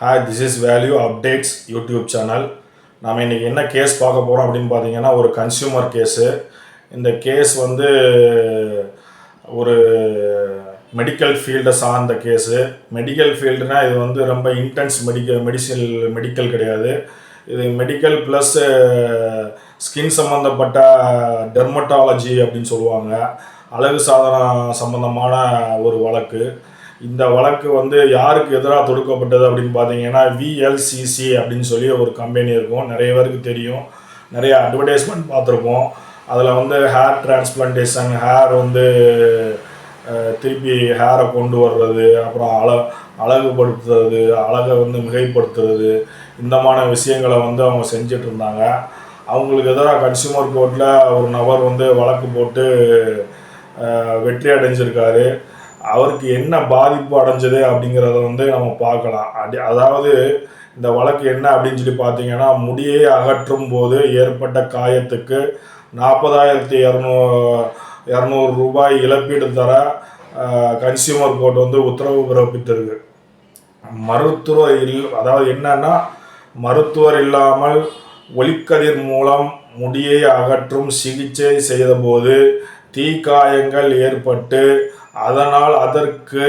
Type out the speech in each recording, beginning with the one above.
Hi, this is value updates YouTube channel. நாம் இன்றைக்கி என்ன கேஸ் பார்க்க போகிறோம் அப்படின்னு பார்த்தீங்கன்னா, ஒரு கன்சியூமர் கேஸு. இந்த கேஸ் வந்து ஒரு மெடிக்கல் ஃபீல்டை சார்ந்த கேஸு. மெடிக்கல் ஃபீல்டுனால் இது வந்து ரொம்ப இன்டென்ஸ் மெடிக்கல் கிடையாது. இது மெடிக்கல் ப்ளஸ் ஸ்கின் சம்மந்தப்பட்ட டெர்மட்டாலஜி அப்படின்னு சொல்லுவாங்க. அழகு சாதனம் சம்பந்தமான ஒரு வழக்கு. இந்த வழக்கு வந்து யாருக்கு எதிராக தொடுக்கப்பட்டது அப்படின்னு பார்த்தீங்கன்னா, விஎல்சிசி அப்படின்னு சொல்லி ஒரு கம்பெனி இருக்கும். நிறைய பேருக்கு தெரியும், நிறைய அட்வர்டைஸ்மெண்ட் பார்த்துருப்போம். அதில் வந்து ஹேர் டிரான்ஸ்பிளான்டேஷன், ஹேர் வந்து திருப்பி ஹேரை கொண்டு வர்றது, அப்புறம் அழகுபடுத்துறது, அழகை வந்து மிகைப்படுத்துறது, இந்தமான விஷயங்களை வந்து அவங்க செஞ்சிட்டு இருந்தாங்க. அவங்களுக்கு எதிராக கன்சியூமர் கோர்ட்டில் ஒரு நபர் வந்து வழக்கு போட்டு வெற்றி அடைஞ்சிருக்காரு. அவருக்கு என்ன பாதிப்பு அடைஞ்சது அப்படிங்கிறத வந்து நம்ம பார்க்கலாம். அதாவது இந்த வழக்கு என்ன அப்படின்னு சொல்லி பார்த்தீங்கன்னா, முடியை அகற்றும் போது ஏற்பட்ட காயத்துக்கு 40,200 ரூபாய் இழப்பீடு தர கன்சியூமர் கோர்ட் வந்து உத்தரவு பிறப்பித்திருக்கு. அதாவது என்னன்னா, மருத்துவர் இல்லாமல் ஒளிக்கதிர் மூலம் முடியை அகற்றும் சிகிச்சை செய்தபோது தீக்காயங்கள் ஏற்பட்டு அதனால் அதற்கு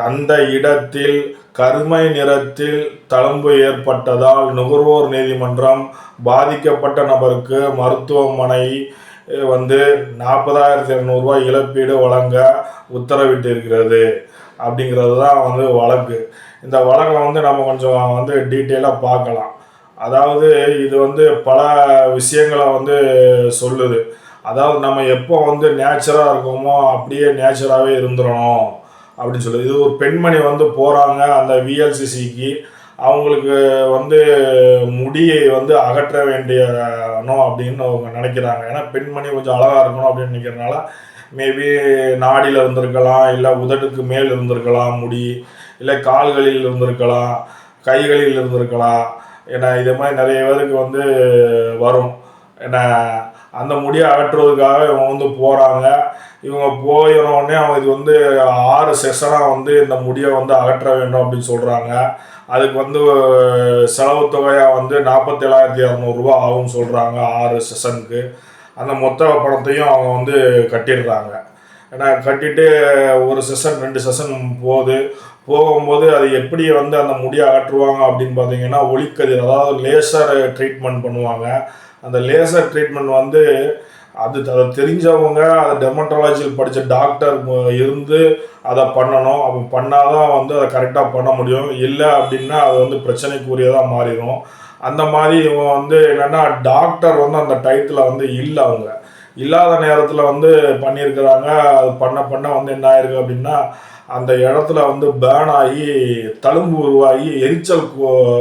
அந்த இடத்தில் கருமை நிறத்தில் தழும்பு ஏற்பட்டதால் நுகர்வோர் நீதிமன்றம் பாதிக்கப்பட்ட நபருக்கு மருத்துவமனை வந்து 40,200 ரூபாய் இழப்பீடு வழங்க உத்தரவிட்டிருக்கிறது அப்படிங்கிறது தான் வந்து வழக்கு. இந்த வழக்கை வந்து நம்ம கொஞ்சம் வந்து டீட்டெயிலாக பார்க்கலாம். அதாவது இது வந்து பல விஷயங்களை வந்து சொல்லுது. அதாவது நம்ம எப்போ வந்து நேச்சராக இருக்கோமோ அப்படியே நேச்சராகவே இருந்துடணும் அப்படின்னு சொல்லுது. இது ஒரு பெண்மணி வந்து போகிறாங்க அந்த விஎல்சிசிக்கு. அவங்களுக்கு வந்து முடியை வந்து அகற்ற வேண்டியணும் அப்படின்னு அவங்க நினைக்கிறாங்க. ஏன்னா பெண்மணி கொஞ்சம் அழகாக இருக்கணும் அப்படின்னு நினைக்கிறதுனால மேபி நாடியில் இருந்திருக்கலாம், இல்லை உதட்டுக்கு மேல் இருந்திருக்கலாம் முடி, இல்லை கால்களில் இருந்திருக்கலாம், கைகளில் இருந்திருக்கலாம். ஏன்னா இதே மாதிரி நிறைய பேருக்கு வந்து வரும். ஏன்னா அந்த முடியை அகற்றுவதற்காக இவங்க வந்து போகிறாங்க. இவங்க போயிடனோடனே அவங்க இது வந்து 6 செஷனாக வந்து இந்த முடியை வந்து அகற்ற வேண்டும் அப்படின்னு சொல்கிறாங்க. அதுக்கு வந்து செலவு தொகையாக வந்து 47,200 ரூபா ஆகும்னு சொல்கிறாங்க 6 செஷனுக்கு. அந்த மொத்த பணத்தையும் அவங்க வந்து கட்டிடுறாங்க. ஏன்னா கட்டிட்டு ஒரு செஷன் 2 செஷன் போகும்போது அது எப்படி வந்து அந்த முடியை அகற்றுவாங்க அப்படின்னு பார்த்தீங்கன்னா, ஒளிக்கதிர், அதாவது லேசர் ட்ரீட்மெண்ட் பண்ணுவாங்க. அந்த லேசர் ட்ரீட்மெண்ட் வந்து அதை தெரிஞ்சவங்க, அதை டெர்மட்டாலஜியில் படித்த டாக்டர் இருந்து அதை பண்ணணும். அப்போ பண்ணால் தான் வந்து அதை கரெக்டாக பண்ண முடியும். இல்லை அப்படின்னா அது வந்து பிரச்சனைக்குரியதாக மாறிடும். அந்த மாதிரி இவங்க வந்து என்னென்னா, டாக்டர் வந்து அந்த டயத்தில் வந்து இல்லை, அவங்க இல்லாத நேரத்தில் வந்து பண்ணியிருக்கிறாங்க. அது பண்ண வந்து என்ன ஆயிருக்கு அப்படின்னா, அந்த இடத்துல வந்து பேர்ன் ஆகி தழும்பு உருவாகி எரிச்சல்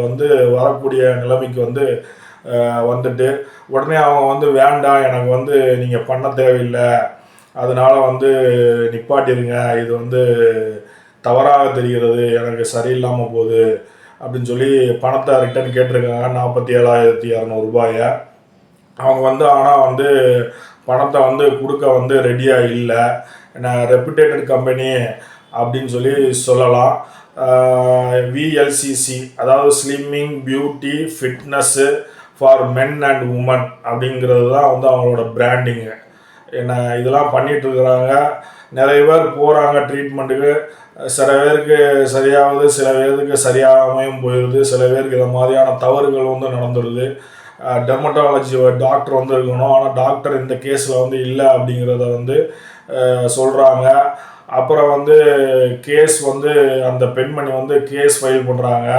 வந்து வரக்கூடிய நிலைமைக்கு வந்து வந்துட்டு உடனே அவங்க வந்து வேண்டாம், எனக்கு வந்து நீங்கள் பண்ண தேவையில்லை, அதனால் வந்து நிப்பாட்டிடுங்க, இது வந்து தவறாக தெரிகிறது, எனக்கு சரியில்லாமல் போகுது அப்படின்னு சொல்லி பணத்தை ரிட்டர்ன் கேட்டிருக்காங்க. 47,200 ரூபாயை அவங்க வந்து ஆனால் வந்து பணத்தை வந்து கொடுக்க வந்து ரெடியாக இல்லை. ஏன்னா ரெப்யூட்டேட்டட் கம்பெனி அப்படின்னு சொல்லி சொல்லலாம். விஎல்சிசி, அதாவது slimming beauty fitness for men and women அப்படிங்கிறது தான் வந்து அவங்களோட பிராண்டிங்கு. என்ன இதெல்லாம் பண்ணிகிட்ருக்குறாங்க. நிறைய பேர் போகிறாங்க ட்ரீட்மெண்ட்டுக்கு. சில பேருக்கு சரியாகுது, சில பேருக்கு சரியாகாமையும் போயிடுது, சில பேருக்கு இந்த மாதிரியான தவறுகள் வந்து நடந்துடுது. டெர்மட்டாலஜி டாக்டர் வந்து இருக்கணும், ஆனால் டாக்டர் இந்த கேஸில் வந்து இல்லை அப்படிங்கிறத வந்து சொல்கிறாங்க. அப்புறம் வந்து கேஸ் வந்து அந்த பெண்மணி வந்து கேஸ் ஃபைல் பண்ணுறாங்க.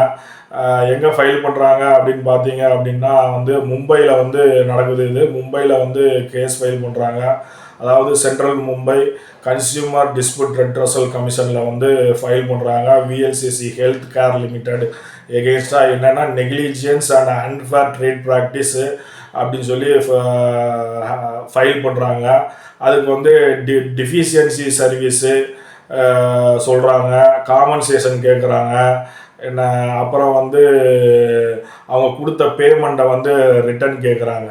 எங்கே ஃபைல் பண்ணுறாங்க அப்படின்னு பார்த்தீங்க அப்படின்னா வந்து மும்பையில் வந்து நடக்குது. இது மும்பையில் வந்து கேஸ் ஃபைல் பண்ணுறாங்க. அதாவது central Mumbai consumer dispute redressal கமிஷனில் வந்து ஃபைல் பண்ணுறாங்க. விஎல்சிசி ஹெல்த் கேர் லிமிடெட் எகெயின்ஸ்டாக என்னென்னா negligence and unfair trade practice அப்படின்னு சொல்லி ஃபைல் பண்ணுறாங்க. அதுக்கு வந்து டிஃபிஷியன்சி சர்வீஸு சொல்கிறாங்க, காம்பன்சேஷன் கேட்குறாங்க. என்ன அப்புறம் வந்து அவங்க கொடுத்த பேமெண்ட்டை வந்து ரிட்டர்ன் கேட்குறாங்க.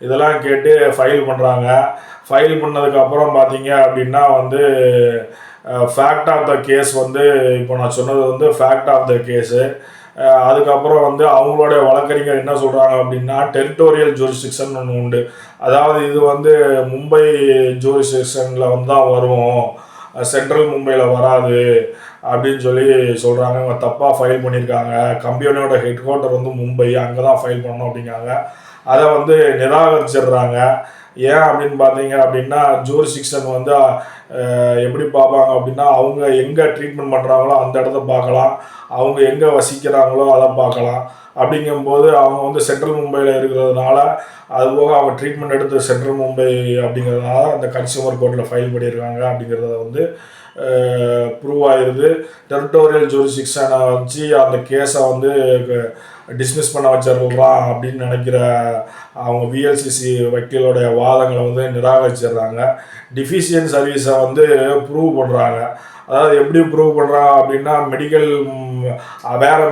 இதெல்லாம் கேட்டு ஃபைல் பண்ணுறாங்க. ஃபைல் பண்ணதுக்கப்புறம் பார்த்தீங்க அப்படின்னா வந்து ஃபேக்ட் ஆஃப் த கேஸ் வந்து இப்போ நான் சொன்னது வந்து ஃபேக்ட் ஆஃப் த கேஸு. அதுக்கப்புறம் வந்து அவங்களுடைய வழக்கறிஞர் என்ன சொல்கிறாங்க அப்படின்னா டெரிட்டோரியல் ஜூரிஸ்டிக்ஷன் ஒன்று உண்டு. அதாவது இது வந்து மும்பை ஜூரிஸ்டிக்ஷனில் வந்து தான் வரும், சென்ட்ரல் மும்பையில் வராது அப்படின்னு சொல்லி சொல்கிறாங்க. இவங்க தப்பாக ஃபைல் பண்ணியிருக்காங்க. கம்பெனியோட ஹெட் குவார்ட்டர் வந்து மும்பை, அங்கே தான் ஃபைல் பண்ணணும் அப்படிங்காங்க. அதை வந்து நிராகரிச்சிடுறாங்க. ஏன் அப்படின்னு பார்த்தீங்க அப்படின்னா ஜூரிஸ்டிக்ஷன் வந்து எப்படி பார்ப்பாங்க அப்படின்னா அவங்க எங்கே ட்ரீட்மெண்ட் பண்ணுறாங்களோ அந்த இடத்த பார்க்கலாம், அவங்க எங்கே வசிக்கிறாங்களோ அதை பார்க்கலாம். அப்படிங்கும்போது அவங்க வந்து சென்ட்ரல் மும்பையில் இருக்கிறதுனால, அதுபோக அவங்க ட்ரீட்மெண்ட் எடுத்து சென்ட்ரல் மும்பை அப்படிங்கிறதுனால அந்த கன்சியூமர் கோர்ட்டில் ஃபைல் பண்ணியிருக்காங்க அப்படிங்கிறத வந்து ப்ரூவ் ஆகிடுது. டெரிட்டோரியல் ஜூரிஸ்டிக்ஷனை வச்சு அந்த கேஸை வந்து டிஸ்மிஸ் பண்ண வச்சிடலாம் அப்படின்னு நினைக்கிற அவங்க விஎல்சிசி வக்கீலோடைய வாதங்களை வந்து நிராகரிச்சிடுறாங்க. டிஃபிஷியன்ட் சர்வீஸை வந்து ப்ரூவ் பண்ணுறாங்க. அதாவது எப்படி ப்ரூவ் பண்ணுறாங்க அப்படின்னா மெடிக்கல் வேறு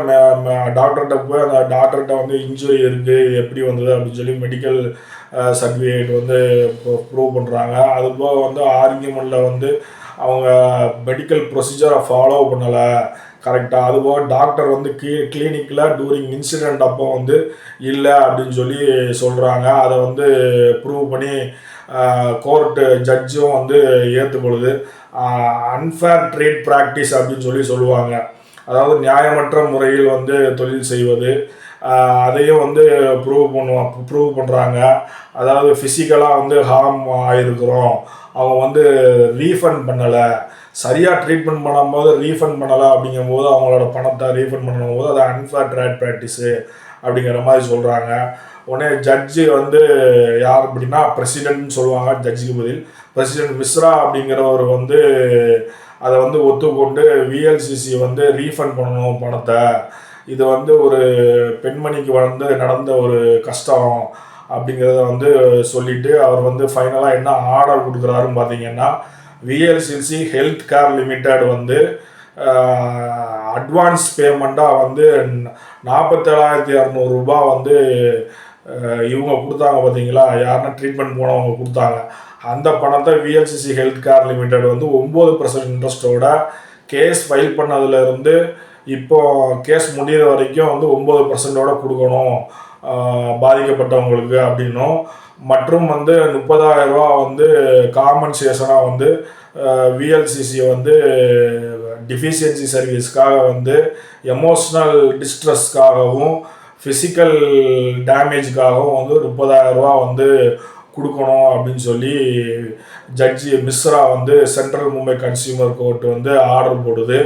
டாக்டர்கிட்ட போய் அந்த டாக்டர்கிட்ட வந்து இன்ஜுரி இருக்குது எப்படி வந்தது அப்படின்னு சொல்லி மெடிக்கல் சர்டிஃபிகேட் வந்து ப்ரூவ் பண்ணுறாங்க. அதுபோக வந்து ஆர்கியூமெண்ட்டில் வந்து அவங்க மெடிக்கல் ப்ரொசீஜரை ஃபாலோ பண்ணலை கரெக்டாக. அதுபோக டாக்டர் வந்து கிளினிக்கில் டூரிங் இன்சிடெண்ட் அப்போ வந்து இல்லை அப்படின்னு சொல்லி சொல்கிறாங்க. அதை வந்து ப்ரூவ் பண்ணி கோர்ட்டு ஜட்ஜும் வந்து ஏற்றுக்கொள்ளுது. அன்ஃபேர் ட்ரேட் ப்ராக்டிஸ் அப்படின்னு சொல்லி சொல்லுவாங்க. அதாவது நியாயமற்ற முறையில் வந்து தொழில் செய்வது, அதையும் வந்து ப்ரூவ் பண்ணுறாங்க. அதாவது ஃபிசிக்கலாக வந்து ஹார்ம் ஆகிருக்கிறோம், அவங்க வந்து ரீஃபண்ட் பண்ணலை, சரியாக ட்ரீட்மெண்ட் பண்ணும்போது ரீஃபண்ட் பண்ணலை அப்படிங்கும்போது அவங்களோட பணத்தை ரீஃபண்ட் பண்ணும்போது அது அன்ஃபேர் ட்ரேட் ப்ராக்டிஸு அப்படிங்கிற மாதிரி சொல்கிறாங்க. உடனே ஜட்ஜு வந்து யார் அப்படின்னா பிரசிடென்ட்னு சொல்லுவாங்க. ஜட்ஜுக்கு பதில் பிரசிடென்ட் மிஸ்ரா அப்படிங்கிறவர் வந்து அதை வந்து ஒத்துக்கொண்டு விஎல்சிசி வந்து ரீஃபண்ட் பண்ணணும் பணத்தை, இது வந்து ஒரு பெண்மணிக்கு வந்து நடந்த ஒரு கஷ்டம் அப்படிங்கிறத வந்து சொல்லிவிட்டு அவர் வந்து ஃபைனலாக என்ன ஆர்டர் கொடுக்குறாருன்னு பார்த்தீங்கன்னா விஎல்சிசி ஹெல்த் கேர் லிமிடெட் வந்து அட்வான்ஸ் பேமெண்ட்டாக வந்து 47,200 ரூபா வந்து இவங்க கொடுத்தாங்க பார்த்தீங்களா, யாருன்னா ட்ரீட்மெண்ட் போனவங்க கொடுத்தாங்க. அந்த பணத்தை விஎல்சிசி ஹெல்த் கேர் லிமிடெட் வந்து 9% இன்ட்ரெஸ்ட்டோட கேஸ் ஃபைல் பண்ணதுலேருந்து இப்போ கேஸ் முடிகிற வரைக்கும் வந்து 9%ஓட கொடுக்கணும் பாதிக்கப்பட்டவங்களுக்கு அப்படின்னும், மற்றும் வந்து 30,000 ரூபா வந்து காம்பன்சேஷனாக வந்து விஎல்சிசி வந்து டிஃபிஷியன்சி சர்வீஸ்க்காக வந்து எமோஷ்னல் டிஸ்ட்ரெஸ்க்காகவும் ஃபிசிக்கல் டேமேஜுக்காகவும் வந்து 30,000 ரூபா வந்து கொடுக்கணும் அப்படின்னு சொல்லி ஜட்ஜி மிஸ்ரா வந்து சென்ட்ரல் மும்பை கன்சியூமர் கோர்ட் வந்து ஆர்டர் போடுது.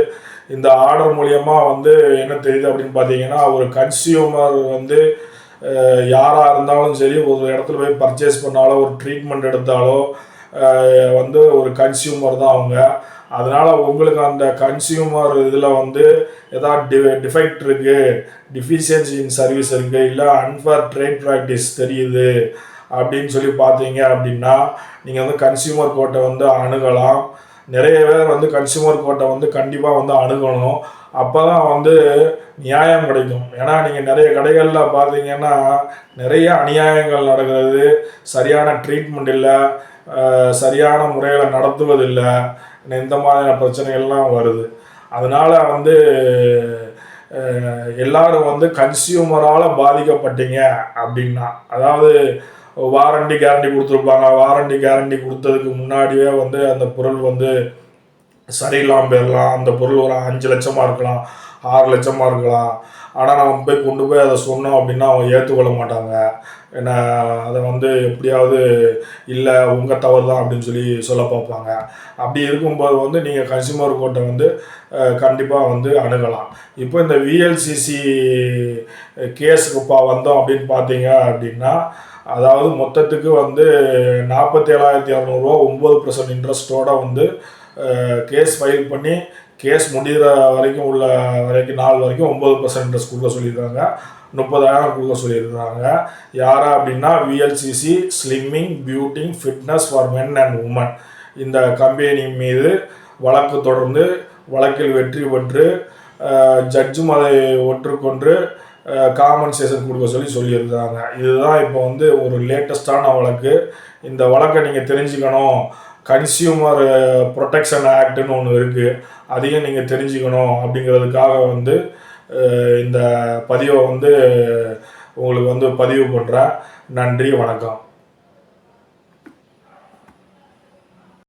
இந்த ஆர்டர் மூலியமாக வந்து என்ன தெரியுது அப்படின்னு பார்த்தீங்கன்னா ஒரு கன்சியூமர் வந்து யாராக இருந்தாலும் சரி ஒரு இடத்துல போய் பர்ச்சேஸ் பண்ணாலோ ஒரு ட்ரீட்மெண்ட் எடுத்தாலோ வந்து ஒரு கன்சியூமர் தான் அவங்க. அதனால் உங்களுக்கு அந்த கன்சியூமர் இதில் வந்து ஏதாவது டிஃபெக்ட் இருக்குது, டிஃபிஷியன்சி இன் சர்வீஸ் இருக்குது, இல்லை அன்ஃபேர் ட்ரேட் ப்ராக்டிஸ் தெரியுது அப்படின்னு சொல்லி பார்த்தீங்க அப்படின்னா நீங்கள் வந்து கன்சியூமர் கோர்ட்டை வந்து அணுகலாம். நிறைய பேர் வந்து கன்சியூமர் கோர்ட்டை வந்து கண்டிப்பாக வந்து அணுகணும். அப்போ தான் வந்து நியாயம் கிடைக்கும். ஏன்னா நீங்கள் நிறைய கடைகளில் பார்த்தீங்கன்னா நிறைய அநியாயங்கள் நடக்கிறது, சரியான ட்ரீட்மெண்ட் இல்லை, சரியான முறையில் நடத்துவதில்லை, இந்த மாதிரியான பிரச்சனைகள்லாம் வருது. அதனால் வந்து எல்லாரும் வந்து கன்சியூமரால் பாதிக்கப்பட்டீங்க அப்படின்னா, அதாவது வாரண்டி கேரண்டி கொடுத்துருப்பாங்க, வாரண்டி கேரண்டி கொடுத்ததுக்கு முன்னாடியே வந்து அந்த பொருள் வந்து சரியில்லாமல் போயிடலாம், அந்த பொருள் ஒரு 5 லட்சமாக இருக்கலாம், 6 லட்சமாக இருக்கலாம். ஆனால் நம்ம போய் கொண்டு போய் அதை சொன்னோம் அப்படின்னா அவங்க ஏற்றுக்கொள்ள மாட்டாங்க. ஏன்னா அதை வந்து எப்படியாவது இல்லை உங்கள் தவறு தான் அப்படின்னு சொல்லி சொல்ல பார்ப்பாங்க. அப்படி இருக்கும்போது வந்து நீங்கள் கன்சியூமர் கோர்ட்டை வந்து கண்டிப்பாக வந்து அணுகலாம். இப்போ இந்த விஎல்சிசி கேஸுக்குப்பா வந்தோம் அப்படின்னு பார்த்தீங்க அப்படின்னா அதாவது மொத்தத்துக்கு வந்து 47,200 ரூபா 9% இன்ட்ரெஸ்ட்டோடு வந்து கேஸ் ஃபைல் பண்ணி கேஸ் முடிகிற வரைக்கும் உள்ள நாள் வரைக்கும் 9% இன்ட்ரெஸ்ட் கொடுக்க சொல்லியிருக்காங்க, 30,000 கொடுக்க சொல்லியிருக்காங்க. யாரா அப்படின்னா VLCC slimming beauty fitness for men and women இந்த கம்பெனி மீது வழக்கு தொடர்ந்து வழக்கில் வெற்றி பெற்று ஜட்ஜும் அதை ஒற்றுக்கொண்டு காம்பன்சேஷன் கொடுக்க சொல்லியிருக்காங்க. இதுதான் இப்போ வந்து ஒரு லேட்டஸ்டான வழக்கு. இந்த வழக்கை நீங்கள் தெரிஞ்சுக்கணும். கன்சியூமர் ப்ரொடெக்ஷன் ஆக்ட்னு ஒன்று இருக்குது, அதையும் நீங்கள் தெரிஞ்சுக்கணும் அப்படிங்கிறதுக்காக வந்து இந்த பதிவை வந்து உங்களுக்கு வந்து பதிவு பண்ணுறேன். நன்றி, வணக்கம்.